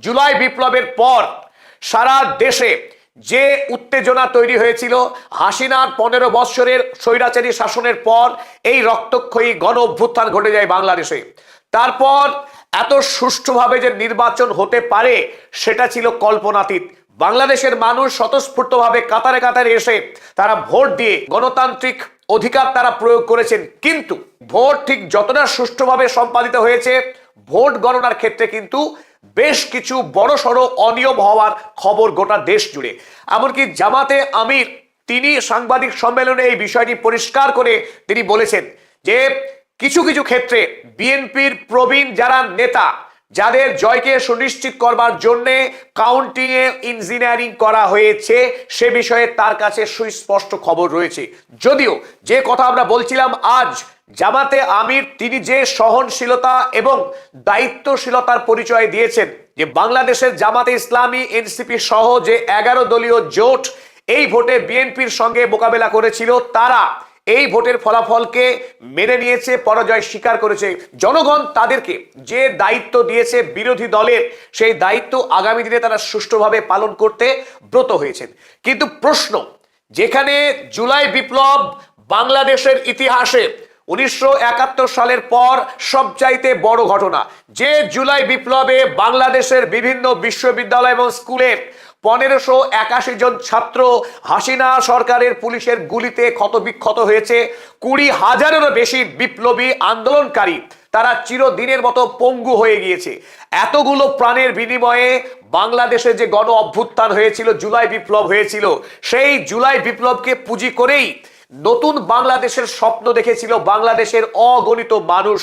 জুলাই বিপ্লবের পর সারা দেশে যে উত্তেজনা তৈরি হয়েছিল, হাসিনার 15 বৎসরের স্বৈরাচারী শাসনের পর এই রক্তক্ষয়ী গণ অভ্যুত্থান ঘটে যায় বাংলাদেশে। তারপর এত সুষ্ঠুভাবে যে নির্বাচন হতে পারে সেটা ছিল কল্পনাতীত। বাংলাদেশের মানুষ স্বতঃস্ফূর্তভাবে কাতারে কাতারে এসে তারা ভোট দিয়ে গণতান্ত্রিক অধিকার তারা প্রয়োগ করেছেন, কিন্তু ভোট ঠিক যতটা সুষ্ঠুভাবে সম্পাদিত হয়েছে, ভোট গণনার ক্ষেত্রে কিন্তু বেশ কিছু বড়সড় অনিয়ম হওয়ার খবর গোটা দেশ জুড়ে। এমনকি জামাতে আমির তিনি সাংবাদিক সম্মেলনে এই বিষয়টি পরিষ্কার করে তিনি বলেছেন যে কিছু কিছু ক্ষেত্রে বিএনপির প্রবীণ যারা নেতা, যাদের জয়কে সুনিশ্চিত করবার জন্য কাউন্টিং এ ইঞ্জিনিয়ারিং করা হয়েছে, সে বিষয়ে তার কাছে সুস্পষ্ট খবর রয়েছে। যদিও যে কথা আমরা বলছিলাম, আজ জামাতে আমির তিনি যে সহনশীলতা এবং দায়িত্বশীলতার পরিচয় দিয়েছেন, যে বাংলাদেশের জামাতে ইসলামী, এনসিপি সহ যে 11 দলীয় জোট এই ভোটে বিএনপির সঙ্গে মোকাবেলা করেছিল, তারা এই ভোটের ফলাফলকে মেনে নিয়েছে, পরাজয় স্বীকার করেছে। জনগণ তাদেরকে যে দায়িত্ব দিয়েছে বিরোধী দলের, সেই দায়িত্ব আগামী দিনে তারা সুষ্ঠুভাবে পালন করতে ব্রত হয়েছেন। কিন্তু প্রশ্ন, যেখানে জুলাই বিপ্লব বাংলাদেশের ইতিহাসে 1971 সালের পর সবচাইতে বড় ঘটনা, যে জুলাই বিপ্লবে বাংলাদেশের বিভিন্ন বিশ্ববিদ্যালয় এবং স্কুলের 1581 জন ছাত্র হাসিনা সরকারের পুলিশের গুলিতে ক্ষতবিক্ষত হয়েছে, 20,000-এরও বেশি বিপ্লবী আন্দোলনকারী তারা চিরদিনের মতো পঙ্গু হয়ে গিয়েছে। এতগুলো প্রাণের বিনিময়ে বাংলাদেশে যে গণ অভ্যুত্থান হয়েছিল, জুলাই বিপ্লব হয়েছিল, সেই জুলাই বিপ্লবকে পুঁজি করেই নতুন বাংলাদেশের স্বপ্ন দেখেছিল বাংলাদেশের অগণিত মানুষ।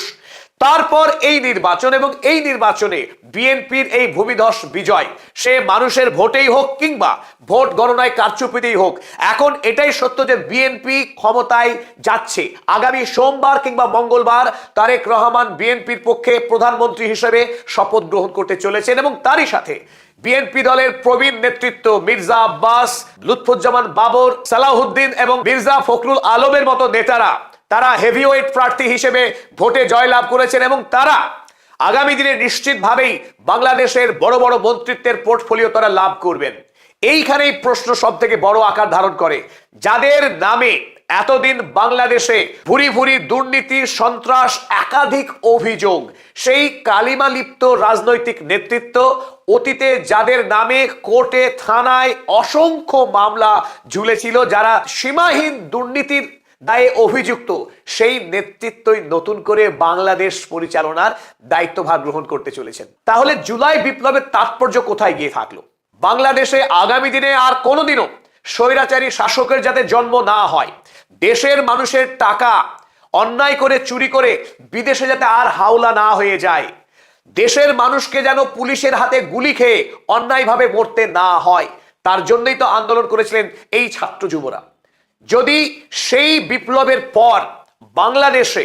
তারপর এই নির্বাচন, এবং এই নির্বাচনে বিএনপির এই ভূমিধস বিজয়, সে মানুষের ভোটেই হোক কিংবা ভোট গণনায় কারচুপিতেই হোক, এখন এটাই সত্য যে বিএনপি ক্ষমতায় যাচ্ছে। আগামী সোমবার কিংবা মঙ্গলবার তারেক রহমান বিএনপির পক্ষে প্রধানমন্ত্রী হিসেবে শপথ গ্রহণ করতে চলেছেন, এবং তারই সাথে বিএনপি দলের প্রবীণ নেতৃত্ব মির্জা আব্বাস, লুৎফুজ্জামান বাবর, সালাউদ্দিন এবং মির্জা ফখরুল আলমের মতো নেতারা তারা হেভিওয়েট প্রার্থী হিসেবে ভোটে জয়লাভ করেছেন, এবং তারা আগামী দিনে নিশ্চিতভাবেই বাংলাদেশের বড় বড় মন্ত্রিত্বের পোর্টফোলিও তারা লাভ করবেন। এইখানেই প্রশ্ন সব থেকে বড় আকার ধারণ করে, যাদের নামে এতদিন বাংলাদেশে ভুরি ভুরি দুর্নীতি, সন্ত্রাস, একাধিক অভিযোগ, সেই কালিমা লিপ্ত রাজনৈতিক নেতৃত্ব, অতীতে যাদের নামে কোর্টে থানায় অসংখ্য মামলা ঝুলেছিল, যারা সীমাহীন দুর্নীতির দায়ে অভিযুক্ত, সেই নেতৃত্বই নতুন করে বাংলাদেশ পরিচালনার দায়িত্বভার গ্রহণ করতে চলেছেন। তাহলে জুলাই বিপ্লবের তাৎপর্য কোথায় গিয়ে থাকলো? বাংলাদেশে আগামী দিনে আর কোনোদিনও স্বৈরাচারী শাসকের যাতে জন্ম না হয়, দেশের মানুষের টাকা অন্যায় করে চুরি করে বিদেশে যাতে আর হাওলা না হয়ে যায়, দেশের মানুষকে যেন পুলিশের হাতে গুলি খেয়ে অন্যায়ভাবে মরতে না হয়, তার জন্যই তো আন্দোলন করেছিলেন এই ছাত্র যুবরা। যদি সেই বিপ্লবের পর বাংলাদেশে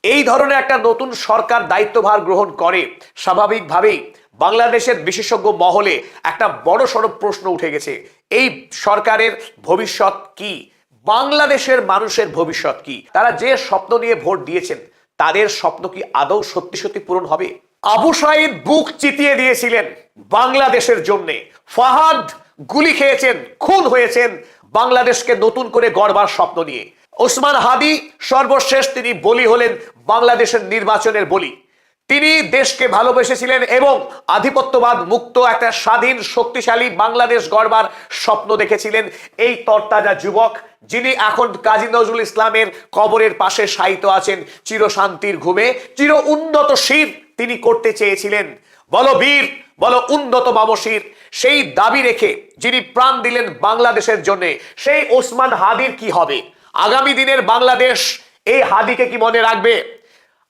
এই ধরনের একটা নতুন সরকার দায়িত্বভার গ্রহণ করে, স্বাভাবিকভাবেই বাংলাদেশের বিশেষজ্ঞ মহলে একটা বড় সড় প্রশ্ন উঠে গেছে, এই সরকারের ভবিষ্যৎ কি, বাংলাদেশের মানুষের ভবিষ্যৎ কি? তারা যে স্বপ্ন নিয়ে ভোট দিয়েছেন, তাদের স্বপ্ন কি আদৌ সত্যি সত্যি পূরণ হবে? আবু সাঈদ বুক চিতিয়ে দিয়েছিলেন বাংলাদেশের জন্যে, ফাহাদ গুলি খেয়েছেন, খুন হয়েছেন বাংলাদেশকে নতুন করে গড়বার স্বপ্ন নিয়ে, ওসমান হাদি সর্বশেষ তিনি বলি হলেন বাংলাদেশের নির্বাচনের বলি। তিনি দেশকে ভালোবেসেছিলেন এবং আধিপত্যবাদ মুক্ত একটা স্বাধীন শক্তিশালী বাংলাদেশ গড়বার স্বপ্ন দেখেছিলেন এই তরতাজা যুবক, যিনি এখন কাজী নজরুল ইসলামের কবরের পাশে শায়িত আছেন চিরশান্তির ঘুমে। চির উন্নত শির তিনি করতে চেয়েছিলেন, বলো বীর, বলো উন্নত মামশির, সেই দাবি রেখে যিনি প্রাণ দিলেন বাংলাদেশের জন্য, সেই ওসমান হাদির কি হবে? আগামী দিনের বাংলাদেশ এই হাদিকে কি মনে রাখবে?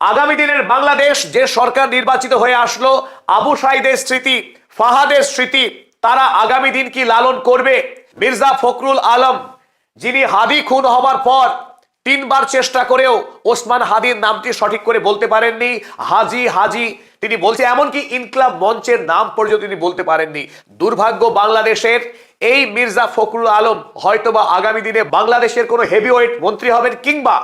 আগামী দিনের বাংলাদেশ, যে সরকার নির্বাচিত হয়ে আসলো, আবু সাঈদের স্মৃতি, ফাহাদের স্মৃতি, তারা আগামী দিন কি লালন করবে? মির্জা ফখরুল আলম, যিনি হাদি খুন হবার পর 3 বার চেষ্টা করেও ওসমান হাদির নামটি সঠিক করে বলতে পারেননি, হাজি হাজি তিনি বলছে, এমনকি ইনকলাব মঞ্চের নাম পর্যন্ত তিনি বলতে পারেননি। দুর্ভাগ্য বাংলাদেশের, এই মির্জা ফখরুল আলম হয়তোবা আগামী দিনে বাংলাদেশের কোনো হেভিওয়েট মন্ত্রী হবেন, কিংবা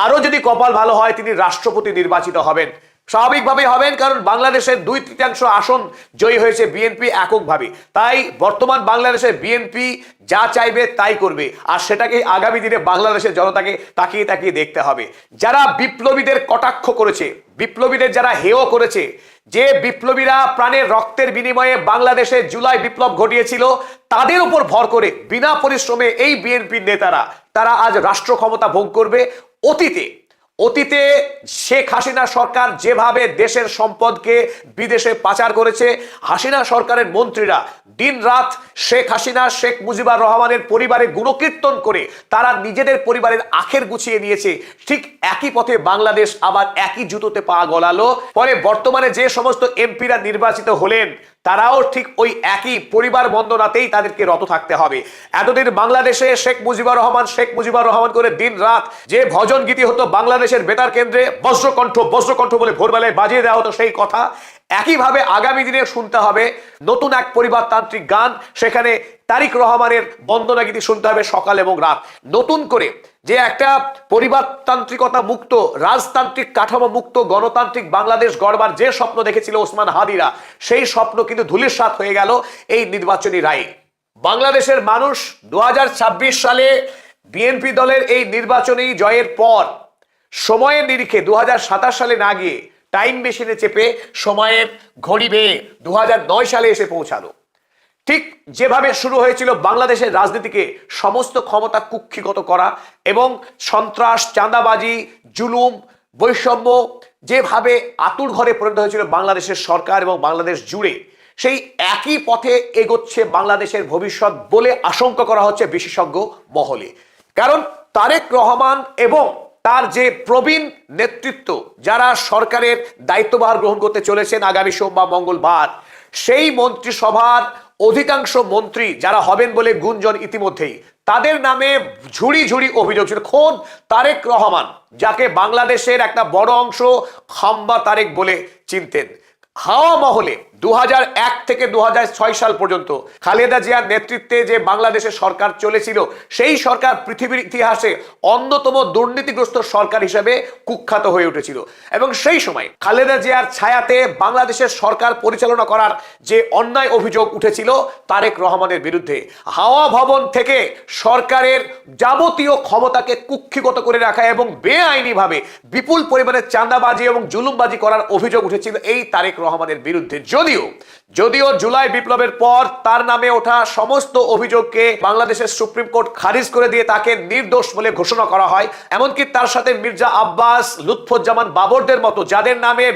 আরো যদি কপাল ভালো হয় তিনি রাষ্ট্রপতি নির্বাচিত হবেন। স্বাভাবিকভাবেই হবেন, কারণ বাংলাদেশের 2/3 আসন জয়ী হয়েছে বিএনপি এককভাবে। তাই বর্তমান বাংলাদেশের বিএনপি যা চাইবে তাই করবে, আর সেটাকে আগামী দিনে বাংলাদেশের জনতাকে তাকিয়ে তাকিয়ে দেখতে হবে। যারা বিপ্লবীদের কটাক্ষ করেছে, বিপ্লবীদের যারা হেয় করেছে, যে বিপ্লবীরা প্রাণের রক্তের বিনিময়ে বাংলাদেশে জুলাই বিপ্লব ঘটিয়েছিল, তাদের উপর ভর করে বিনা পরিশ্রমে এই বিএনপির নেতারা তারা আজ রাষ্ট্র ক্ষমতা ভোগ করবে। অতীতে শেখ হাসিনা সরকার যেভাবে দেশের সম্পদকে বিদেশে পাচার করেছে, হাসিনা সরকারের মন্ত্রীরা দিনরাত শেখ হাসিনা, শেখ মুজিবুর রহমানের পরিবারের গুণকীর্তন করে তারা নিজেদের পরিবারের আখের গুছিয়ে নিয়েছে। ঠিক একই পথে বাংলাদেশ আবার একই জুতোতে পা গলালো। পরে বর্তমানে যে সমস্ত এমপিরা নির্বাচিত হলেন, তারাও ঠিক ওই একই পরিবার বন্দনাতেই তাদেরকে রত থাকতে হবে। এতদিন বাংলাদেশে শেখ মুজিবুর রহমান করে দিন রাত যে ভজন গীতি হতো বাংলাদেশের বেতার কেন্দ্রে, বজ্রকণ্ঠ বলে ভোরবেলায় বাজিয়ে দেওয়া হতো সেই কথা, একইভাবে আগামী দিনে শুনতে হবে নতুন এক পরিবারতান্ত্রিক গান। সেখানে তারেক রহমানের বন্দনা গীতি শুনতে হবে সকাল এবং রাত। নতুন করে যে একটা পরিবারতান্ত্রিকতা মুক্ত, রাজতান্ত্রিক কাঠামো মুক্ত গণতান্ত্রিক বাংলাদেশ গড়বার যে স্বপ্ন দেখেছিল ওসমান হাদিরা, সেই স্বপ্ন কিন্তু ধূলিসাৎ হয়ে গেল এই নির্বাচনী রায়ে। বাংলাদেশের মানুষ 2026 সালে বিএনপি দলের এই নির্বাচনী জয়ের পর সময়ের নিরিখে 2027 সালে না গিয়ে টাইম মেশিনে চেপে সময়ের ঘড়ি বেয়ে 2009 সালে এসে পৌঁছালো। ঠিক যেভাবে শুরু হয়েছিল বাংলাদেশের রাজনীতিকে সমস্ত ক্ষমতা কুক্ষিগত করা এবং সন্ত্রাস, চাঁদাবাজি, জুলুম, বৈষম্য যেভাবে আতুর ঘরে পরিণত হয়েছিল বাংলাদেশের সরকার এবং বাংলাদেশ জুড়ে, সেই একই পথে এগোচ্ছে বাংলাদেশের ভবিষ্যৎ বলে আশঙ্কা করা হচ্ছে বিশেষজ্ঞ মহলে। কারণ তারেক রহমান এবং তার যে প্রবীণ নেতৃত্ব, যারা সরকারের দায়িত্বভার গ্রহণ করতে চলেছেন আগামী সোমবার মঙ্গলবার, সেই মন্ত্রিসভার অধিকাংশ মন্ত্রী যারা হবেন বলে গুঞ্জন ইতিমধ্যেই, তাদের নামে ঝুড়ি ঝুড়ি অভিযোগ ছিল। খোদ তারেক রহমান, যাকে বাংলাদেশের একটা বড় অংশ খাম্বা তারেক বলে চিনতেন, হাওয়া মহলে 2001 থেকে 2006 সাল পর্যন্ত খালেদা জিয়ার নেতৃত্বে যে বাংলাদেশের সরকার চলেছিল, সেই সরকার পৃথিবীর ইতিহাসে অন্যতম দুর্নীতিগ্রস্ত সরকার হিসেবে কুখ্যাত হয়ে উঠেছিল। এবং সেই সময় খালেদা জিয়ার ছায়াতে বাংলাদেশের সরকার পরিচালনা করার যে অন্যায় অভিযোগ উঠেছিল তারেক রহমানের বিরুদ্ধে, হাওয়া ভবন থেকে সরকারের যাবতীয় ক্ষমতাকে কুক্ষিগত করে রাখা এবং বেআইনিভাবে বিপুল পরিমাণে চাঁদাবাজি এবং জুলুমবাজি করার অভিযোগ উঠেছিল এই তারেক রহমানের বিরুদ্ধে। যদিও জুলাই বিপ্লবের পর তার নামে ওঠা সমস্ত অভিযোগকে বাংলাদেশের সুপ্রিম কোর্ট খারিজ করে দিয়ে তাকে নির্দোষ বলে ঘোষণা করা হয়। এমনকি তার সাথে মির্জা আব্বাস, লুৎফুজ্জামান বাবরদের মতো যাদের নামে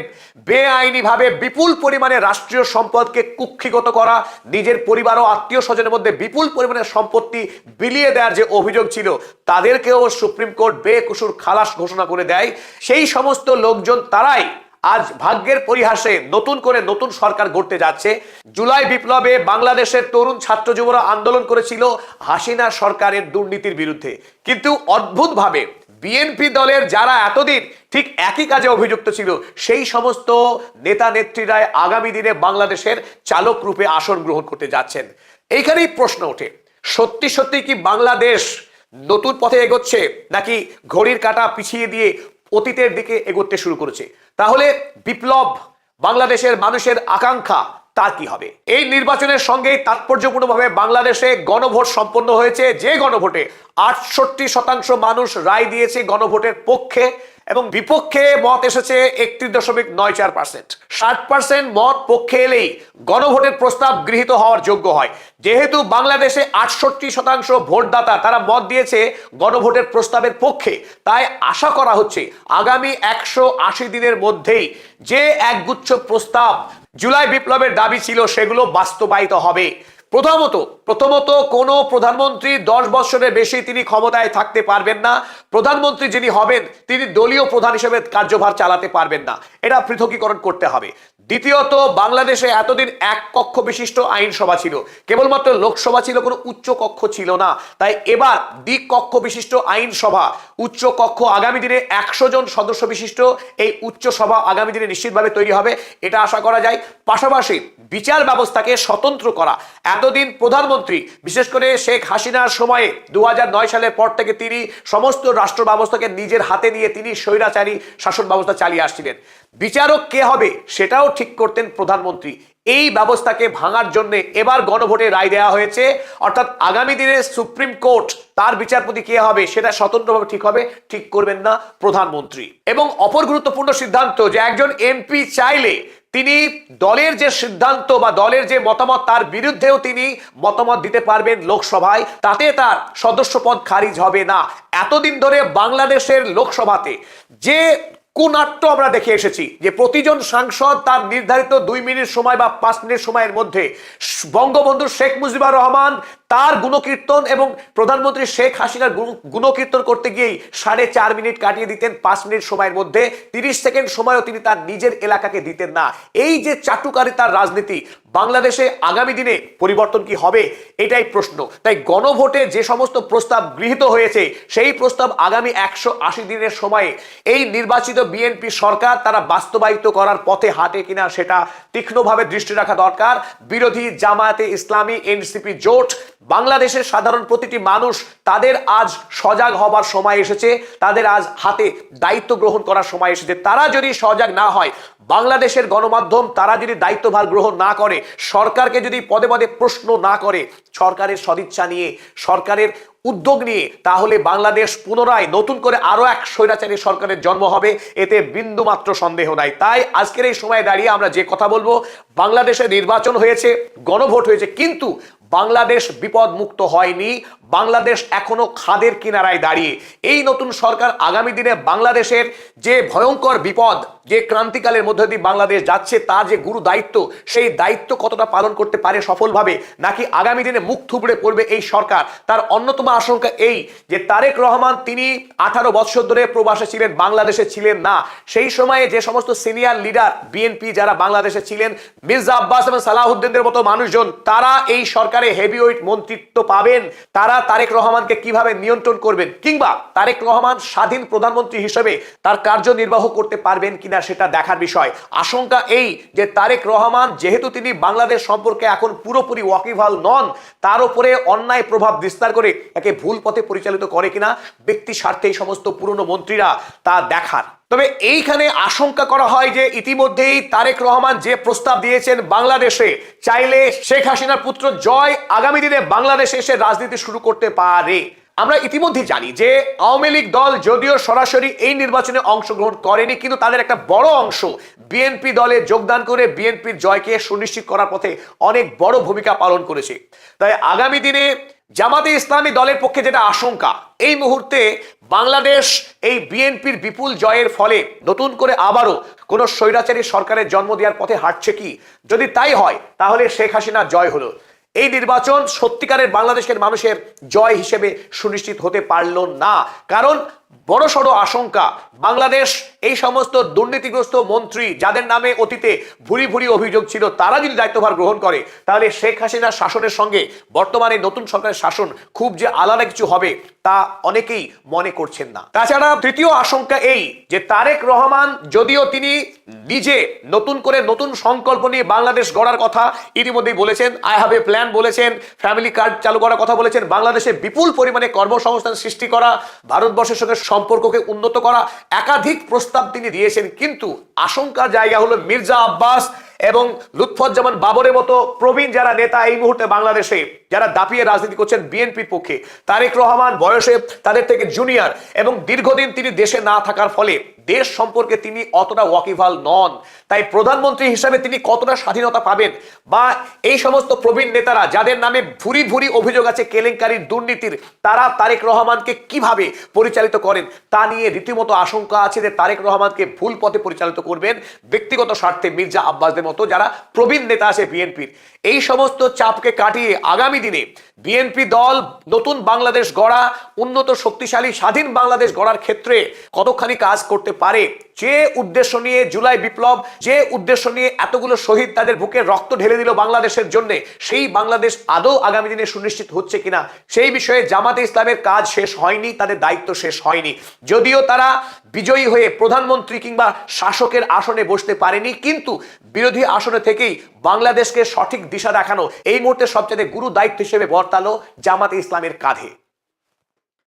বেআইনিভাবে বিপুল পরিমাণে রাষ্ট্রীয় সম্পদকে কুক্ষিগত করা, নিজের পরিবার ও আত্মীয় স্বজনের মধ্যে বিপুল পরিমাণে সম্পত্তি বিলিয়ে দেওয়ার যে অভিযোগ ছিল, তাদেরকেও সুপ্রিম কোর্ট বেকসুর খালাস ঘোষণা করে দেয়। সেই সমস্ত লোকজন তারাই আজ ভাগ্যের পরিহাসে নতুন সরকার গড়তে যাচ্ছে। জুলাই বিপ্লবে বাংলাদেশের তরুণ ছাত্র যুবরা আন্দোলন করেছিল হাসিনা সরকারের দুর্নীতির বিরুদ্ধে, কিন্তু অদ্ভুতভাবে বিএনপি দলের যারা এতদিন ঠিক একই কাজে অভিযুক্ত ছিল, সেই সমস্ত নেতা নেত্রীরাই আগামী দিনে বাংলাদেশের চালক রূপে আসন গ্রহণ করতে যাচ্ছেন। এইখানেই প্রশ্ন ওঠে, সত্যি কি বাংলাদেশ নতুন পথে এগোচ্ছে, নাকি ঘড়ির কাঁটা পিছিয়ে দিয়ে অতীতের দিকে এগোতে শুরু করেছে? তাহলে বিপ্লব, বাংলাদেশের মানুষের আকাঙ্ক্ষা, তার কি হবে? এই নির্বাচনের সঙ্গেই তাৎপর্যপূর্ণভাবে বাংলাদেশে গণভোট সম্পন্ন হয়েছে, যে গণভোটে 68% মানুষ রায় দিয়েছে গণভোটের পক্ষে এবং বিপক্ষে মত এসেছে 31.94%। 60% মত পক্ষে এলেই গণভোটের প্রস্তাব গৃহীত হওয়ার যোগ্য হয়। যেহেতু বাংলাদেশে 68% ভোটদাতা তারা মত দিয়েছে গণভোটের প্রস্তাবের পক্ষে, তাই আশা করা হচ্ছে আগামী 180 দিনের মধ্যেই যে একগুচ্ছ প্রস্তাব জুলাই বিপ্লবের দাবি ছিল সেগুলো বাস্তবায়িত হবে। প্রথমত কোনো প্রধানমন্ত্রী 10 বছরের বেশি তিনি ক্ষমতায় থাকতে পারবেন না। প্রধানমন্ত্রী যিনি হবেন তিনি দলীয় প্রধান হিসেবে কার্যভার চালাতে পারবেন না, এটা পৃথকীকরণ করতে হবে। দ্বিতীয়ত, বাংলাদেশে এতদিন এক কক্ষ বিশিষ্ট আইনসভা ছিল, কেবলমাত্র লোকসভা ছিল, কোনো উচ্চ কক্ষ ছিল না। তাই এবার দ্বি কক্ষ বিশিষ্ট আইনসভা, উচ্চ কক্ষ আগামী দিনে 100 জন সদস্য বিশিষ্ট এই উচ্চ সভা আগামী দিনে নিশ্চিতভাবে তৈরি হবে, এটা আশা করা যায়। পাশাপাশি বিচার ব্যবস্থাকে স্বতন্ত্র করা। এতদিন প্রধানমন্ত্রী, বিশেষ করে শেখ হাসিনার সময়ে 2009 সালের পর থেকে তিনি সমস্ত রাষ্ট্র ব্যবস্থাকে নিজের হাতে নিয়ে তিনি স্বৈরাচারী শাসন ব্যবস্থা চালিয়ে আসছিলেন। বিচারক কে হবে সেটাও ঠিক করতেন প্রধানমন্ত্রী। এই ব্যবস্থাকে ভাঙার জন্য এবার গণভোটে রায় দেওয়া হয়েছে, অর্থাৎ আগামী দিনে সুপ্রিম কোর্ট তার বিচারপতি কে হবে সেটা স্বতন্ত্রভাবে ঠিক হবে, ঠিক করবেন না প্রধানমন্ত্রী। এবং অপর গুরুত্বপূর্ণ সিদ্ধান্ত যে একজন এমপি চাইলে তিনি দলের যে সিদ্ধান্ত বা দলের যে মতামত তার বিরুদ্ধেও তিনি মতামত দিতে পারবেন লোকসভায়, তাতে তার সদস্যপদ খারিজ হবে না। এতদিন ধরে বাংলাদেশের লোকসভাতে যে কুনাট্য আমরা দেখে এসেছি যে প্রতিজন সাংসদ তার নির্ধারিত 2 মিনিট সময় বা 5 মিনিট সময়ের মধ্যে বঙ্গবন্ধু শেখ মুজিবুর রহমান তার গুণকীর্তন এবং প্রধানমন্ত্রী শেখ হাসিনার গুণকীর্তন করতে গিয়েই 4.5 মিনিট কাটিয়ে দিতেন 5 মিনিট সময়ের মধ্যে, 30 সেকেন্ড সময়ও তিনি তার নিজের এলাকাকে দিতেন না। এই যে চাটুকারিতার রাজনীতি বাংলাদেশে আগামী দিনে পরিবর্তন কি হবে এটাই প্রশ্ন। তাই গণভোটে যে সমস্ত প্রস্তাব গৃহীত হয়েছে সেই প্রস্তাব আগামী 180 দিনের সময়ে এই নির্বাচিত বিএনপি সরকার তারা বাস্তবায়িত করার পথে হাঁটে কিনা সেটা তীক্ষ্ণভাবে দৃষ্টি রাখা দরকার। বিরোধী জামায়াতে ইসলামী এনসিপি জোট, বাংলাদেশের সাধারণ প্রতিটি মানুষ তাদের আজ সজাগ হবার সময় এসেছে, তাদের আজ হাতে দায়িত্ব গ্রহণ করার সময় এসেছে। তারা যদি সজাগ না হয়, বাংলাদেশের গণমাধ্যম তারা যদি দায়িত্বভার গ্রহণ না করে, সরকারকে যদি পদে পদে প্রশ্ন না করে, সরকারের সদিচ্ছা নিয়ে সরকারের উদ্যোগ নিয়ে, তাহলে বাংলাদেশ পুনরায় নতুন করে আরো এক স্বৈরাচারী সরকারের জন্ম হবে, এতে বিন্দুমাত্র সন্দেহ নাই। তাই আজকের এই সময়ে দাঁড়িয়ে আমরা যে কথা বলবো, বাংলাদেশে নির্বাচন হয়েছে, গণভোট হয়েছে, কিন্তু বাংলাদেশ বিপদ মুক্ত হয়নি। বাংলাদেশ এখনো খাদের কিনারায় দাঁড়িয়ে। এই নতুন সরকার আগামী দিনে বাংলাদেশের যে ভয়ঙ্কর বিপদ, যে ক্রান্তিকালের মধ্যে দিয়ে বাংলাদেশ যাচ্ছে, তার যে গুরু দায়িত্ব, সেই দায়িত্ব কতটা পালন করতে পারে সফলভাবে, নাকি আগামী দিনে মুখ থুবড়ে পড়বে এই সরকার। তার অন্যতম আশঙ্কা এই যে তারেক রহমান তিনি 18 বছর ধরে প্রবাসে ছিলেন, বাংলাদেশে ছিলেন না। সেই সময়ে যে সমস্ত সিনিয়র লিডার বিএনপি যারা বাংলাদেশে ছিলেন, মির্জা আব্বাস এবং সালাহুদ্দিনের মতো মানুষজন, তারা এই সরকারে হেভিওয়েট মন্ত্রিত্ব পাবেন। তারা তারেক রহমানকে কিভাবে নিয়ন্ত্রণ করবেন, কিংবা তারেক রহমান স্বাধীন প্রধানমন্ত্রী হিসেবে তার কার্যনির্বাহ করতে পারবেন কিনা সেটা দেখার বিষয়। আশঙ্কা এই যে তারেক রহমান যেহেতু তিনি বাংলাদেশ সম্পর্কে এখন পুরোপুরি ওয়াকিবহাল নন, তার উপরে অন্যায় প্রভাব বিস্তার করে একে ভুল পথে পরিচালিত করে কিনা ব্যক্তি স্বার্থে এই সমস্ত পুরনো মন্ত্রীরা তা দেখার। তবে এইখানে আশঙ্কা করা হয় যে ইতিমধ্যেই তারেক রহমান যে প্রস্তাব দিয়েছেন, বাংলাদেশে চাইলে শেখ হাসিনার পুত্র জয় আগামী দিনে বাংলাদেশে এসে রাজনীতি শুরু করতে পারে। আমরা ইতিমধ্যে জানি যে আওয়ামী লীগ দল যদিও সরাসরি এই নির্বাচনে অংশগ্রহণ করেনি, কিন্তু তাদের একটা বড় অংশ বিএনপি দলে যোগদান করে বিএনপির জয়কে সুনিশ্চিত করার পথে অনেক বড় ভূমিকা পালন করেছে। তাই আগামী দিনে জামাতে ইসলামী দলের পক্ষে যেটা আশঙ্কা, এই মুহূর্তে বাংলাদেশ এই বিএনপির বিপুল জয়ের ফলে নতুন করে আবারও কোন স্বৈরাচারী সরকারের জন্ম দেওয়ার পথে হাঁটছে কি? যদি তাই হয় তাহলে শেখ হাসিনার জয় হলো। এই নির্বাচন সত্যিকারের বাংলাদেশের মানুষের জয় হিসেবে সুনিশ্চিত হতে পারল না। কারণ বড়সড় আশঙ্কা, বাংলাদেশ এই সমস্ত দুর্নীতিগ্রস্ত মন্ত্রী যাদের নামে অতীতে ভুরি ভুরি অভিযোগ ছিল, তারা যদি দায়িত্বভার গ্রহণ করে, তাহলে শেখ হাসিনার শাসনের সঙ্গে বর্তমানে নতুন সরকারের শাসন খুব যে আলাদা কিছু হবে তা অনেকেই মনে করছেন না। তাছাড়া তৃতীয় আশঙ্কা এই যে তারেক রহমান যদিও তিনি নিজে নতুন করে নতুন সংকল্প নিয়ে বাংলাদেশ গড়ার কথা ইতিমধ্যেই বলেছেন, আই হ্যাভ এ প্ল্যান বলেছেন, ফ্যামিলি কার্ড চালু করার কথা বলেছেন, বাংলাদেশে বিপুল পরিমাণে কর্মসংস্থান সৃষ্টি করা, ভারতবর্ষের সঙ্গে সম্পর্ককে উন্নত করা, একাধিক প্রস্তাব তিনি দিয়েছেন। কিন্তু আশঙ্কার জায়গা হলো মির্জা আব্বাস এবং লুৎফুজ্জামান বাবরের মতো প্রবীণ যারা নেতা এই মুহূর্তে বাংলাদেশে যারা দাপিয়ে রাজনীতি করছেন বিএনপির পক্ষে, তারেক রহমান বয়সে তাদের থেকে জুনিয়র এবং দীর্ঘদিন তিনি দেশে না থাকার ফলে দেশ সম্পর্কে তিনি অতটা ওয়াকিবহাল নন। তাই প্রধানমন্ত্রী হিসাবে তিনি কতটা স্বাধীনতা পাবেন, বা এই সমস্ত প্রবীণ নেতারা যাদের নামে ভুরি ভুরি অভিযোগ আছে কেলেঙ্কারির, দুর্নীতির, তারা তারেক রহমানকে কিভাবে পরিচালিত করেন তা নিয়ে রীতিমতো আশঙ্কা আছে যে তারেক রহমানকে ভুল পথে পরিচালিত করবেন ব্যক্তিগত স্বার্থে মির্জা আব্বাসদের মতো যারা প্রবীণ নেতা আছে বিএনপির। এই সমস্ত চাপকে কাটিয়ে আগামী দিনে বিএনপি দল নতুন বাংলাদেশ গড়া, উন্নত শক্তিশালী স্বাধীন বাংলাদেশ গড়ার ক্ষেত্রে কতখানি কাজ করতে পারে, যে উদ্দেশ্য নিয়ে জুলাই বিপ্লব, যে উদ্দেশ্য নিয়ে এতগুলো শহীদ তাদের বুকে রক্ত ঢেলে দিল বাংলাদেশের জন্য, সেই বাংলাদেশ আদৌ আগামী দিনে সুনিশ্চিত হচ্ছে কিনা সেই বিষয়ে জামাতে ইসলামের কাজ শেষ হয়নি, তাদের দায়িত্ব শেষ হয়নি। যদিও তারা বিজয়ী হয়ে প্রধানমন্ত্রী কিংবা শাসকের আসনে বসতে পারেনি, কিন্তু বিরোধী আসনে থেকেই বাংলাদেশকে সঠিক দিশা দেখানো এই মুহূর্তে সবচেয়ে গুরু দায়িত্ব হিসেবে বর্তালো জামাতে ইসলামের কাঁধে।